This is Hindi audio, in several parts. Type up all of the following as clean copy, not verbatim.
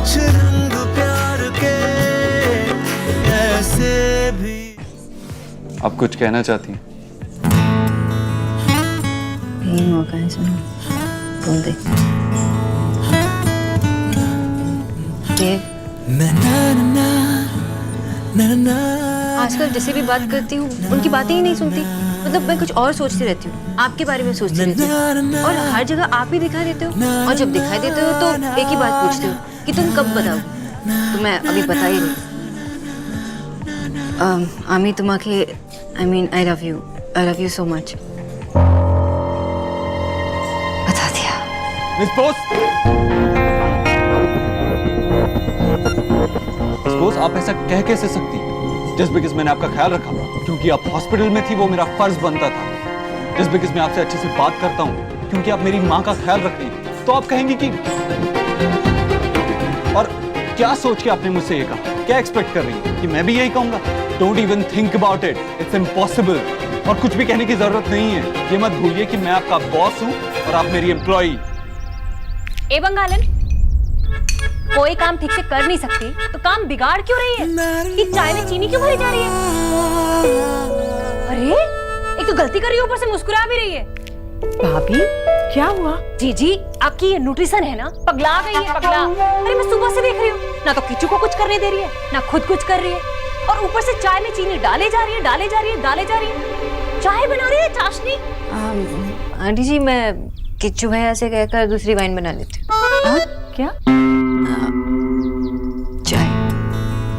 कुछ रंग प्यार के ऐसे भी। आप कुछ कहना चाहती हैं? यही मौका है, सुनो बोल दे। आजकल जैसे भी बात करती हूँ उनकी बातें ही नहीं सुनती। मतलब मैं कुछ और सोचती रहती हूँ, आपके बारे में सोचती रहती हूँ, और हर जगह आप ही दिखाई देते हो, और जब दिखाई देते हो तो एक ही बात पूछते हो कि तुम कब बताओगे। तो मैं अभी बता ही रही। आमी तुम्हारे I love you so much. बता दिया। मिस बोस, आप ऐसा कह कैसे सकती? जस्ट बिकॉज मैंने आपका ख्याल रखा, क्योंकि आप हॉस्पिटल में थी, वो मेरा फर्ज बनता था। जस्ट बिकॉज मैं आपसे अच्छे से बात करता हूँ, क्योंकि आप मेरी माँ का ख्याल रख रही हैं, तो आप कहेंगी कि। और क्या सोच के आपने मुझसे ये कहा? क्या एक्सपेक्ट कर रही हैं कि मैं भी यही कहूंगा? Don't even think about it, it's impossible. और कुछ भी कहने की जरूरत नहीं है। ये मत भूलिए कि मैं आपका बॉस हूँ और आप मेरी एम्प्लॉई। ए बंगालन, कोई काम ठीक से कर नहीं सकती तो काम बिगाड़ क्यों रही है? कि चाय में चीनी क्यों भरी जा रही है? अरे एक तो गलती कर रही है, ऊपर से मुस्कुरा भी रही है। भाभी क्या हुआ? जी आपकी ये न्यूट्रिशन है ना, पगला गई है, पगला। अरे मैं सुबह से देख रही हूँ, ना तो किचू को कुछ करने दे रही है, ना खुद कुछ कर रही है, और ऊपर से चाय में चीनी डाले जा रही है। चाय बना रही है, चाशनी। आंटी जी, मैं किच्चू भैया से कहकर दूसरी वाइन बना लेती हूँ। क्या?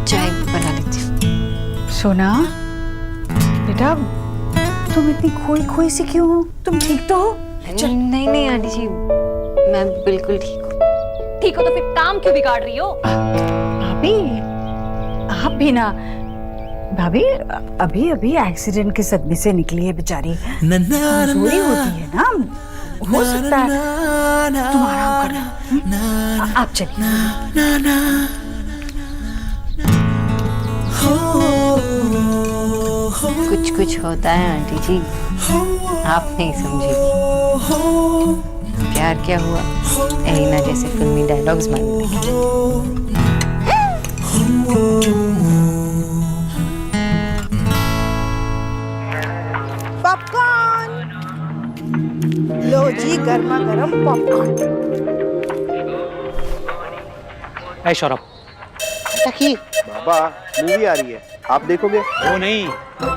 चाय बना लेती हूँ। सोना बेटा, तुम इतनी खोई सी क्यों हो? तुम ठीक तो हो? नहीं आंटी जी, मैं बिल्कुल ठीक हूँ। ठीक हो तो फिर काम क्यों बिगाड़ रही हो? भाभी आप भी ना। भाभी अभी एक्सीडेंट के सदमे से निकली है बेचारी, कमजोरी होती है ना, हो सकता है। तुम आराम करना, आप चलिए। कुछ होता है आंटी जी, आप नहीं समझेगी। प्यार क्या हुआ, एलिना जैसे फिल्मी डायलॉग्स मारने लगी। पॉपकॉर्न लो जी, गर्मा गर्म पॉपकॉर्न। ऐ सौरभ, बाबा मूवी आ रही है, आप देखोगे? वो नहीं,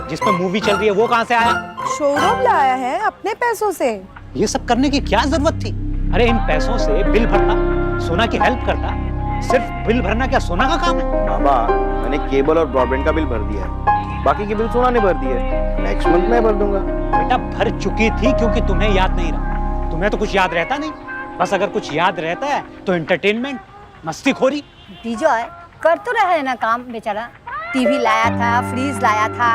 जिस पर मूवी चल रही है वो कहाँ से आया? शोरूम लाया है अपने पैसों से। ये सब करने की क्या जरूरत थी? अरे इन पैसों से बिल भरता, सोना की हेल्प करता। सिर्फ बिल भरना क्या सोना का काम है? बाबा मैंने केबल और ब्रॉडबैंड का बिल भर दिया है, बाकी की बिल सोना ने भर दी है। नेक्स्ट मंथ मैं भर दूंगा। बेटा भर चुकी थी क्योंकि तुम्हें याद नहीं रहा। तुम्हें तो कुछ याद रहता नहीं, बस अगर कुछ याद रहता है तो एंटरटेनमेंट, मस्तीखोरी। विजय कर तो रहा है ना काम बेचारा। टीवी लाया था, फ्रीज लाया था,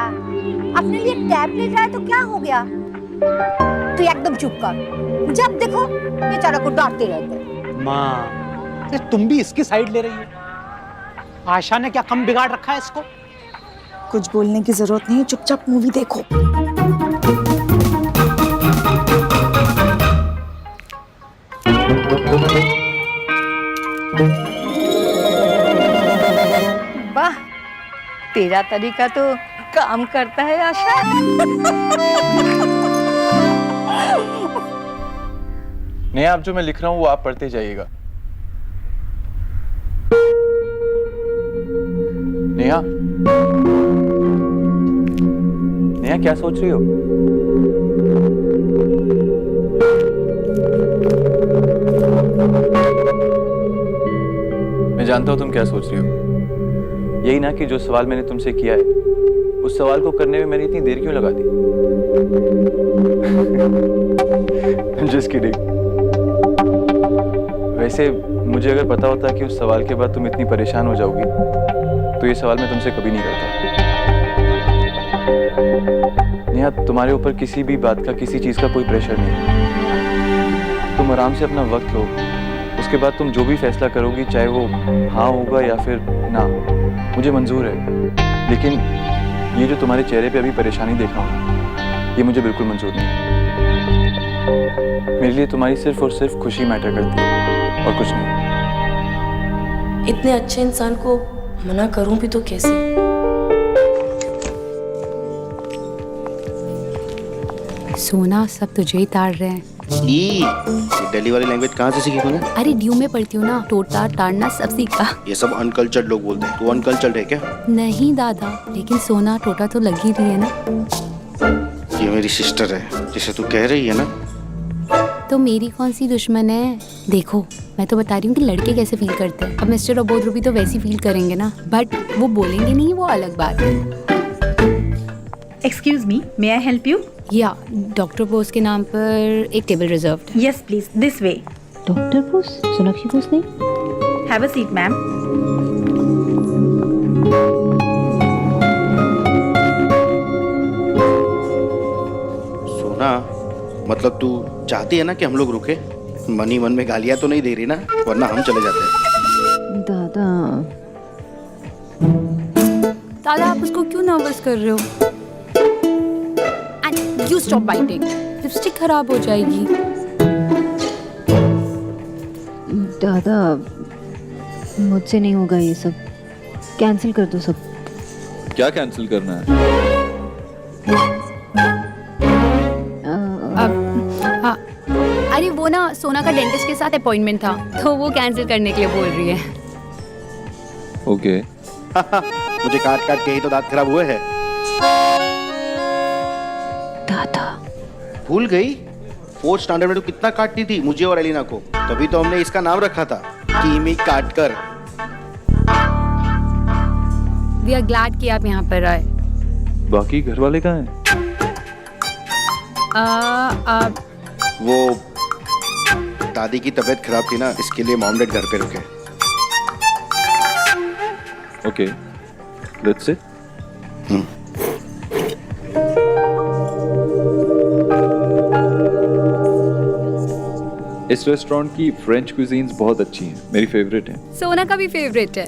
अपने लिए टैबलेट लाया तो क्या हो गया? तू एकदम चुप कर, जब देखो बेचारा को डांटते रहते। माँ, तुम भी इसकी साइड ले रही हो। आशा ने क्या कम बिगाड़ रखा है इसको? कुछ बोलने की जरूरत नहीं है, चुपचाप मूवी देखो। वाह, तेरा तरीका तो काम करता है आशा। नहीं, आप जो मैं लिख रहा हूँ वो आप पढ़ते जाइएगा। नेहा, नेहा क्या सोच रही हो? मैं जानता हूं तुम क्या सोच रही हो। यही ना कि जो सवाल मैंने तुमसे किया है उस सवाल को करने में मैंने इतनी देर क्यों लगा दी? Just kidding। वैसे मुझे अगर पता होता कि उस सवाल के बाद तुम इतनी परेशान हो जाओगी तो ये सवाल मैं तुमसे कभी नहीं करता। नेहा, तुम्हारे ऊपर किसी भी बात का, किसी चीज का कोई प्रेशर नहीं। तुम आराम से अपना वक्त लो, उसके बाद तुम जो भी फैसला करोगी, चाहे वो हाँ होगा या फिर ना, मुझे मंजूर है। लेकिन ये जो तुम्हारे चेहरे पे अभी परेशानी देख रहा हूँ, ये मुझे बिल्कुल मंजूर नहीं। मेरे लिए तुम्हारी सिर्फ और सिर्फ खुशी मैटर करती है और कुछ नहीं। इतने अच्छे इंसान को मना करूं भी तो कैसे? सोना सब तुझे ही ताड़ रहे हैं। ये दिल्ली वाली लैंग्वेज कहाँ से सीखी तूने? अरे ड्यू में पढ़ती हूँ ना, टोटा ताड़ना सब सीखा। ये सब अनकल्चर्ड लोग बोलते हैं। तू अनकल्चर्ड है क्या? नहीं दादा, लेकिन सोना टोटा तो लग ही रही है ना। ये मेरी सिस्टर है जिसे तू कह रही है ना। तो मेरी कौन सी दुश्मन है? देखो मैं तो बता रही हूँ कि लड़के कैसे फील करते हैं। अब मिस्टर अबोध रूबी तो वैसे फील करेंगे ना, बट वो बोलेंगे नहीं, वो अलग बात है। Excuse me, may I help you? या डॉक्टर बोस के नाम पर एक table reserved. Yes please, this way. Doctor Bose? Sonakshi Bose नहीं? Have a seat ma'am. Sona, मतलब तू चाहती है ना कि हम लोग रुके? मनी मन में गालियां तो नहीं दे रही ना, वरना हम चले जाते हैं। दादा आप उसको क्यों नर्वस कर रहे हो? And you stop biting, lipstick खराब हो जाएगी। दादा मुझसे नहीं होगा ये सब, कैंसिल कर दो सब। क्या कैंसिल करना है? अरे वो ना सोना का डेंटिस्ट के साथ अपॉइंटमेंट था, तो वो कैंसिल करने के लिए बोल रही है। ओके। मुझे काट काट के ही तो दांत खराब हुए हैं। दादा भूल गई? 4th स्टैंडर्ड में तो कितना काटती थी मुझे और एलिना को, तभी तो हमने इसका नाम रखा था कीमी काटकर। वी आर ग्लैड कि आप यहाँ पर आए। बाकी घर वाले कहाँ हैं? वो दादी की तबीयत खराब थी ना, इसके लिए मॉम डैड घर पे रुके। Okay, let's sit. इस रेस्टोरेंट की फ्रेंच क्विजीन्स बहुत अच्छी हैं, मेरी फेवरेट है। सोना का भी फेवरेट है।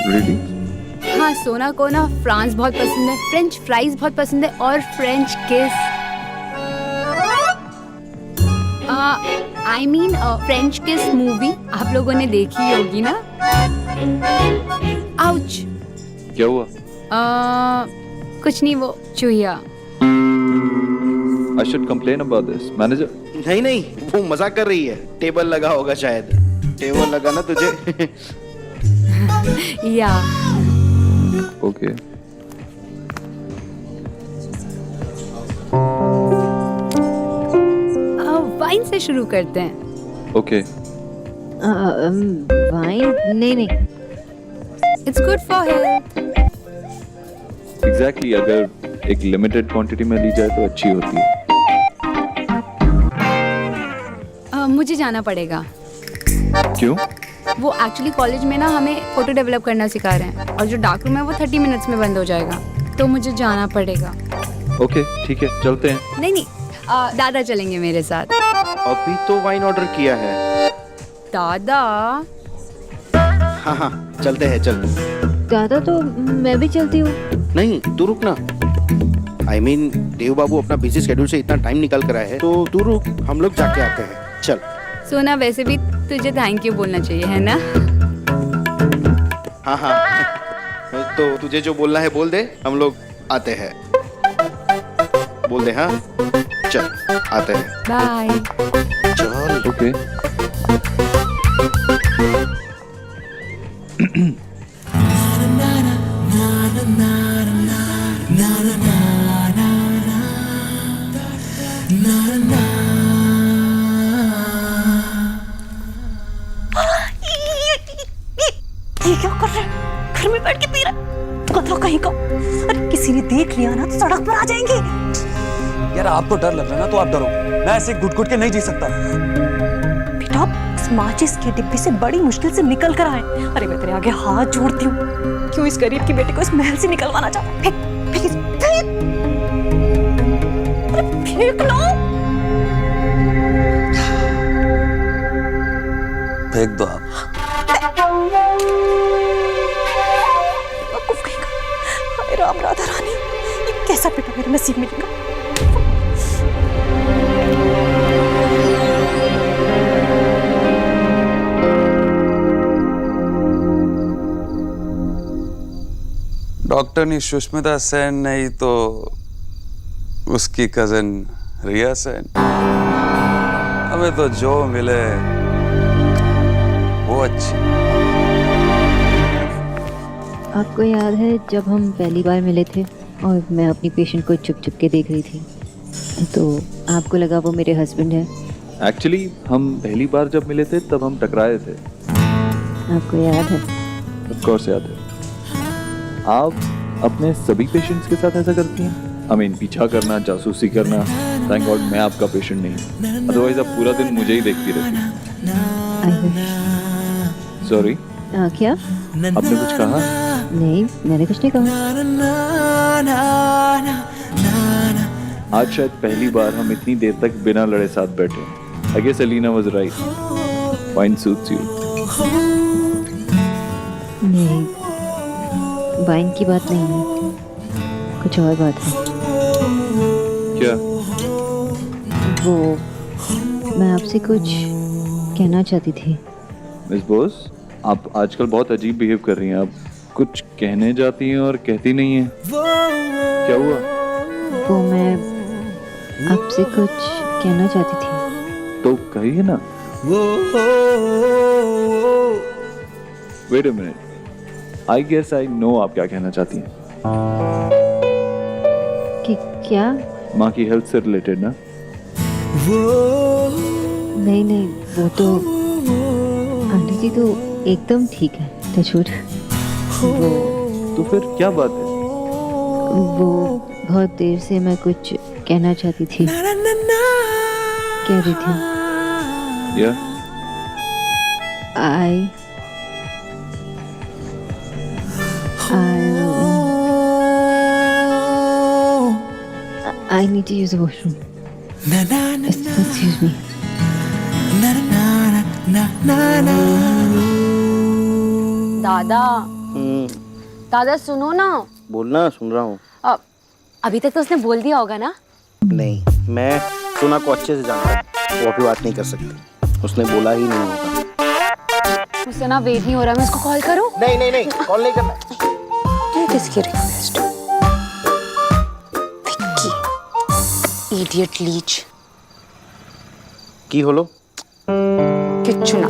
Really? हाँ, सोना को ना फ्रांस बहुत पसंद है, फ्रेंच फ्राइज बहुत पसंद है और फ्रेंच किस। आई मीन फ्रेंच किस मूवी आप लोगों ने देखी होगी ना? आउच। क्या हुआ? कुछ नहीं, वो चूहिया। I should complain about this, manager. नहीं नहीं, वो मजाक कर रही है। टेबल लगा होगा शायद। टेबल लगा ना तुझे? या Okay. वाइन से शुरू करते हैं। Okay. वाइन? नहीं, it's good for health. Exactly, अगर एक लिमिटेड क्वांटिटी में ली जाए तो अच्छी होती है। मुझे जाना पड़ेगा। क्यों? वो एक्चुअली कॉलेज में ना हमें फोटो डेवलप करना सिखा रहे हैं और जो डार्क रूम है वो 30 मिनट्स में बंद हो जाएगा, तो मुझे जाना पड़ेगा। ओके, ठीक है, चलते हैं। नहीं, दादा चलेंगे मेरे साथ। अभी तो वाइन ऑर्डर किया है। दादा? हाँ, चलते हैं, चल। दादा तो मैं भी चलती हूँ। नहीं, तू रुक ना। I mean, देव बाबू अपना बिजी शेड्यूल से इतना टाइम निकाल कर आए हैं, तो तू रुक, हम लोग जाके आते हैं। चल। सोना, वैसे भी तुझे थैंक यू बोलना चाहिए, है ना? हाँ, तो तुझे जो बोलना है बोल दे, हम लोग आते हैं। बोल दे। हाँ, चल, आते हैं। बाय। चल। ओके। ये क्या कर रहे हैं? घर में बैठ के पी रहा है, कतरा कहीं का। अरे किसी ने देख लिया ना तो सड़क पर आ जाएंगे। यार आपको डर लग रहा है ना, तो आप डरो, मैं ऐसे घुट-घुट के नहीं जी सकता। बेटा, इस माचिस के डिब्बे से बड़ी मुश्किल से निकल कर आए। अरे मैं तेरे आगे हाथ जोड़ती हूँ, क्यों इस गरीब की बेटी को इस महल से निकलवाना चाहता? फेंक, फेंक, फेंक। अरे फेंक लो। फेंक दो आप। हाय राम राधा रानी, ये कैसा बेटा मेरे नसीब में लिखा। डॉक्टरनी सुष्मिता सेन नहीं तो उसकी कजन रिया सेन। हमें तो जो मिले वो अच्छी। आपको याद है जब हम पहली बार मिले थे और मैं अपनी पेशेंट को चुप चुप के देख रही थी, तो आपको लगा वो मेरे हस्बैंड है? एक्चुअली हम पहली बार जब मिले थे तब हम टकराए थे। आपको याद है? ऑफ कोर्स याद है। आप अपने सभी पेशेंट्स के साथ ऐसा करती हैं? I mean, पीछा करना, जासूसी करना। थैंक गॉड मैं आपका पेशेंट नहीं हूँ, अदरवाइज आप पूरा दिन मुझे ही देखती रहती। सॉरी। क्या? आपने कुछ कहा? नहीं, मैंने कुछ नहीं कहा। आज शायद पहली बार हम इतनी देर तक बिना लड़े साथ बैठे। I guess Alina was right. Wine suits you. नहीं, वाइन की बात नहीं है, कुछ और बात है। क्या? वो मैं आपसे कुछ कहना चाहती थी। मिस बोस, आप आजकल बहुत अजीब बिहेव कर रही हैं। आप कुछ कहने जाती हैं और कहती नहीं हैं। क्या हुआ? वो मैं आपसे कुछ कहना चाहती थी। तो कहिए ना। Wait a minute. I guess I know आप क्या कहना चाहती हैं। कि क्या? माँ की हेल्थ से रिलेटेड ना? नहीं नहीं, वो तो आंटी जी तो एकदम ठीक है, टचवुड। वो तो फिर क्या बात है? वो बहुत देर से मैं कुछ कहना चाहती थी। कह रही थी I need to use the washroom. Excuse me. दादा, दादा सुनो ना। बोलना, सुन रहा हूँ। अभी तक तो उसने बोल दिया होगा ना? नहीं, मैं सुना को अच्छे से जानता हूँ, वो अभी बात नहीं कर सकती। उसने बोला ही नहीं होगा। मुझसे ना वेट नहीं हो रहा, मैं उसको कॉल करूँ? नहीं नहीं नहीं, कॉल नहीं करना। ये किसकी रिक्वेस्ट? Vicky, idiot Leach. की होलो? किच्चू ना।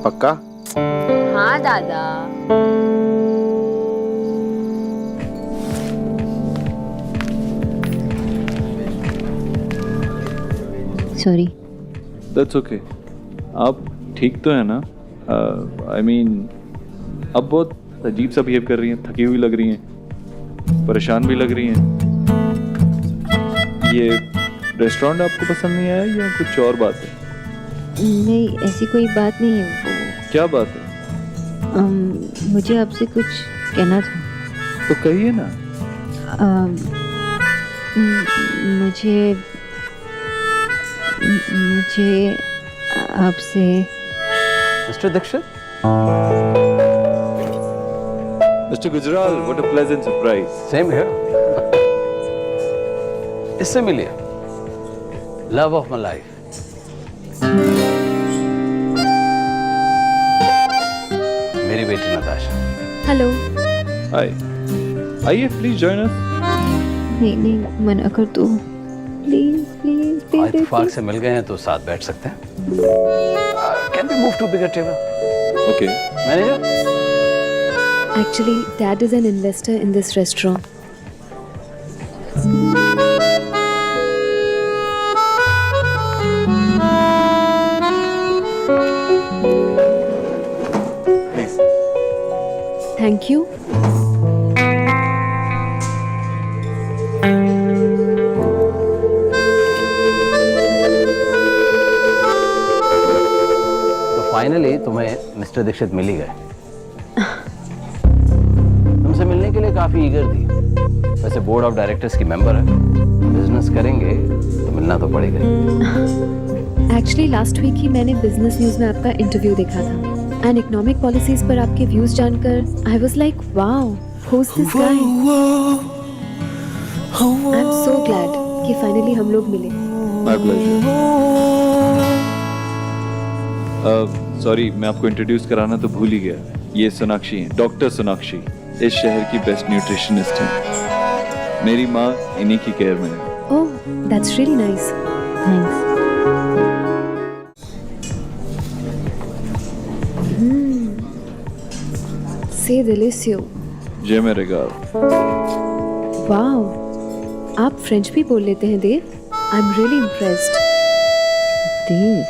पक्का? हाँ दादा। सॉरी। That's okay. आप ठीक तो है ना? I mean, अब बहुत अजीब सा बिहेव कर रही हैं, थकी हुई लग रही हैं, परेशान भी लग रही हैं। ये रेस्टोरेंट आपको पसंद नहीं आया या कुछ और बात है? नहीं, ऐसी कोई बात नहीं है। वो क्या बात है? मुझे आपसे कुछ कहना था। तो कहिए ना। मुझे आपसे। Mister Dikshit? Mr. Gujral, what a pleasant surprise. Same here. इससे मिलिए। Love of my life. मेरी बेटी नताशा। हेलो। Hi. आइए, please join us. नहीं नहीं, मना कर दो प्लीज प्लीज। आज इत्तेफाक से मिल गए हैं तो साथ बैठ सकते हैं। Can we move to bigger table? Okay. Manager? Actually, Dad is an investor in this restaurant. Please. Thank you. Finally तुम्हें मिस्टर दीक्षित मिल ही गए। तुमसे मिलने के लिए काफी ईगर थी। वैसे बोर्ड ऑफ डायरेक्टर्स की मेंबर है, बिजनेस करेंगे तो मिलना तो पड़ेगा ही। एक्चुअली लास्ट वीक ही मैंने बिजनेस न्यूज में आपका इंटरव्यू देखा था एंड इकोनॉमिक पॉलिसीज पर आपके व्यूज जानकर I was like wow, who is this guy? I am so glad कि फाइनली हम लोग मिले। My pleasure. सॉरी, मैं आपको इंट्रोड्यूस कराना तो भूल ही गया। ये सोनाक्षी हैं, डॉक्टर सोनाक्षी, इस शहर की बेस्ट न्यूट्रिशनिस्ट हैं। मेरी माँ इन्हीं की केयर में है। ओह, दैट्स रियली नाइस। थैंक्स। से डिलीशियो। जे मेरे गाल। वाओ, आप फ्रेंच भी बोल लेते हैं Dev. I am really impressed. Dev,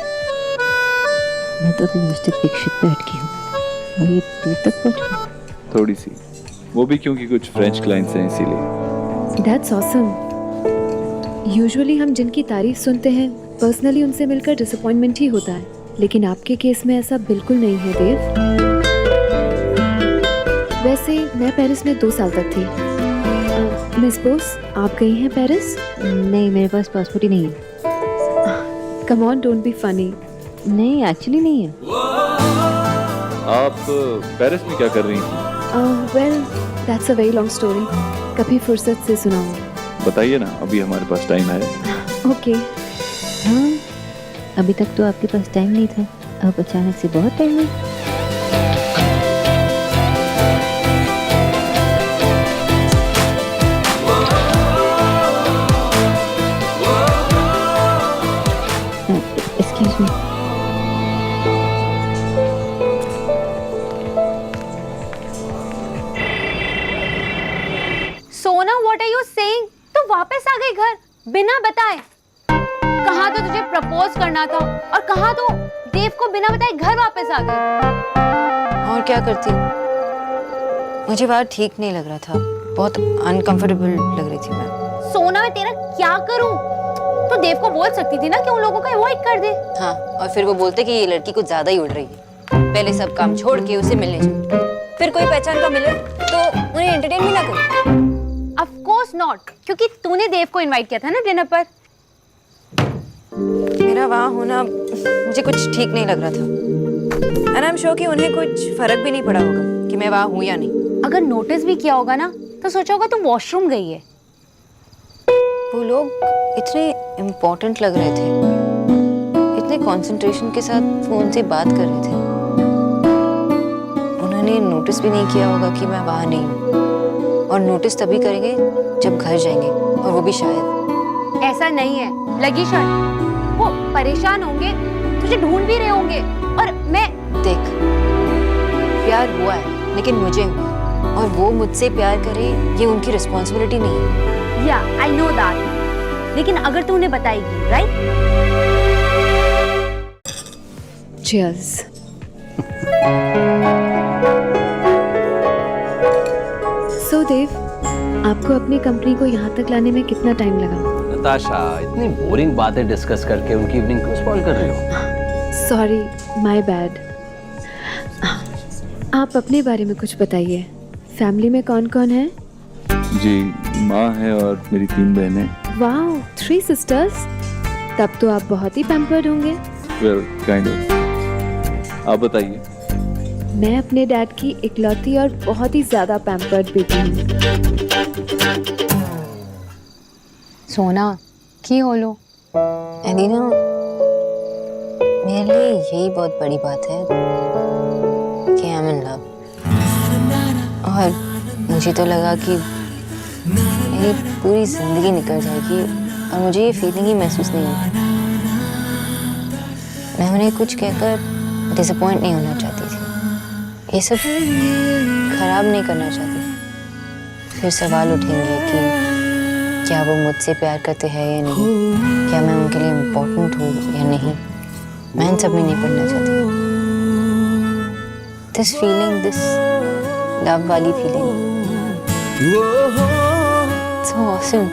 मैं तो अभी मिस्टर दीक्षित पे अटकी हूँ और ये दूर तक पहुँच गई। थोड़ी सी, वो भी क्योंकि कुछ फ्रेंच क्लाइंट्स हैं इसीलिए। That's awesome. यूजुअली हम जिनकी तारीफ सुनते हैं पर्सनली उनसे मिलकर डिसअपॉइंटमेंट ही होता है, लेकिन आपके केस में ऐसा बिल्कुल नहीं है देव। वैसे मैं पेरिस में 2 साल तक थी। मिस बोस, आप गई हैं पेरिस? नहीं, मेरे पास पासपोर्ट ही नहीं है। Come on, don't be funny. नहीं, एक्चुअली नहीं है। आप पेरिस में क्या कर रही थी? Well, that's a very long story. कभी फुर्सत से सुनाऊँ। बताइए ना, अभी हमारे पास टाइम है। ओके। हाँ, अभी तक तो आपके पास टाइम नहीं था, अब अचानक से बहुत टाइम है। एक्सक्यूज मी। सोना, व्हाट आर यू सेइंग? तू वापस आ गई घर बिना बताए। कहाँ तो तुझे प्रपोज करना था और कहाँ तो देव को बिना बताए घर वापस आ गई। और क्या करती, मुझे बाहर ठीक नहीं लग रहा था, बहुत अनकंफर्टेबल लग रही थी मैं। सोना, मैं तेरा क्या करूं? तो देव को बोल सकती थी ना कि उन लोगों का अवॉइड कर दे। हाँ, और फिर वो बोलते कि ये लड़की कुछ ज्यादा ही उड़ रही है, पहले सब काम छोड़ के उसे मिलने जाओ, फिर कोई पहचान का मिले तो उन्हें एंटरटेन भी ना करे। ऑफ कोर्स नॉट, क्योंकि तूने देव को इनवाइट किया था ना डिनर पर। मेरा वहाँ होना मुझे कुछ ठीक नहीं लग रहा था, एंड आई एम श्योर कि उन्हें कुछ फर्क भी नहीं पड़ा होगा कि मैं वहाँ हूँ या नहीं। अगर नोटिस भी किया होगा ना तो सोचा होगा तू वॉशरूम गई है। वो लोग इतने इम्पोर्टेंट लग रहे थे, इतने कंसंट्रेशन के साथ फोन से बात कर रहे थे, उन्होंने नोटिस भी नहीं किया होगा कि मैं वहाँ नहीं हूँ, और नोटिस तभी करेंगे जब घर जाएंगे, और वो भी शायद। ऐसा नहीं है, लगी शर्त। वो परेशान होंगे, तुझे ढूंढ भी रहे होंगे, और मैं देख, प्यार हुआ है लेकिन मुझे हुआ, और वो मुझसे प्यार करे ये उनकी रिस्पॉन्सिबिलिटी नहीं है। या आई नो दैट, लेकिन अगर तू उन्हें बताएगी, राइट? Cheers. So देव, आपको अपनी कंपनी को यहाँ तक लाने में कितना टाइम लगा? नताशा, इतनी बोरिंग बातें डिस्कस करके उनकी इवनिंग क्यों स्पॉइल कर रही हो? Sorry, my bad. आप अपने बारे में कुछ बताइए। फैमिली में कौन कौन है? जी, माँ है और मेरी 3 बहनें। Wow, 3 sisters. तब तो आप बहुत ही पैम्पर्ड होंगे। Well, kind of. आप बताइए। मैं अपने डैड की इकलौती और बहुत ही ज्यादा पैम्पर्ड बेटी हूँ। सोना, की होलो? एलिना, मेरे लिए यही बहुत बड़ी बात है कि आई एम इन लव, और मुझे तो लगा कि मेरी पूरी जिंदगी निकल जाएगी और मुझे ये फीलिंग ही महसूस नहीं होगी। मैं उन्हें कुछ कहकर डिसअपॉइंट नहीं होना चाहती थी, ये सब खराब नहीं करना चाहती। फिर सवाल उठेंगे कि क्या वो मुझसे प्यार करते हैं या नहीं, क्या मैं उनके लिए इम्पोर्टेंट हूँ या नहीं। मैं इन सब में नहीं पढ़ना चाहती। दिस फीलिंग, दिस लव वाली feeling, so awesome,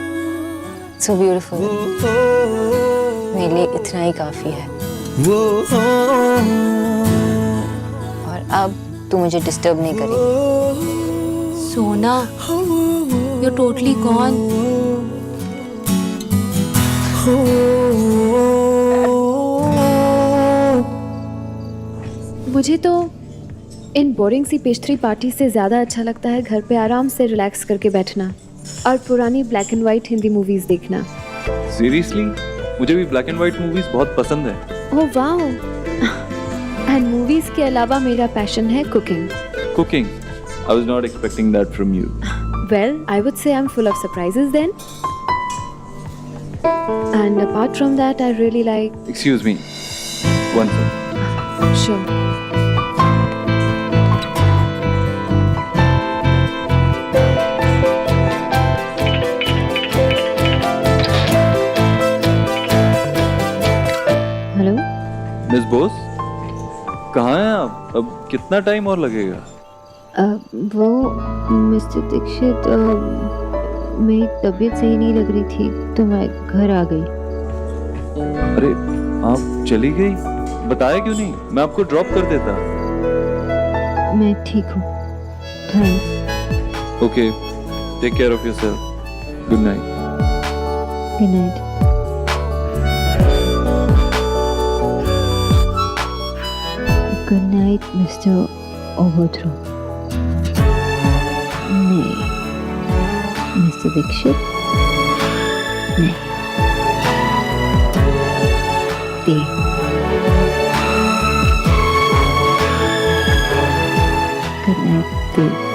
so beautiful, मेरे लिए इतना ही काफी है। और अब तू मुझे डिस्टर्ब नहीं करेगी। सोना, you're totally gone. मुझे तो इन बोरिंग सी पेस्ट्री पार्टी से ज़्यादा अच्छा लगता है घर पे आराम से रिलैक्स करके बैठना और पुरानी black and white Hindi movies देखना। सीरियसली, मुझे भी ब्लैक एंड वाइट मूवीज बहुत पसंद है। ओह वाओ, एंड मूवीज के अलावा मेरा पैशन है cooking. Cooking. I was not expecting that from you. Well, I would say I'm full of surprises then. And apart from that, I really like. Excuse me. One second. Sure. Hello. Miss Bose, कहाँ हैं आप? अब कितना टाइम और लगेगा? वो मिस्टर दीक्षित, मेरी तबीयत सही नहीं लग रही थी तो मैं घर आ गई. अरे आप चली गई? बताया क्यों नहीं? मैं आपको ड्रॉप कर देता. मैं ठीक हूँ. Thanks. Okay, take care of yourself. Good night. Good night. Good night mister overthrow. नहीं मिस्टर दीक्षित, नहीं. देव. गुड नाइट देव.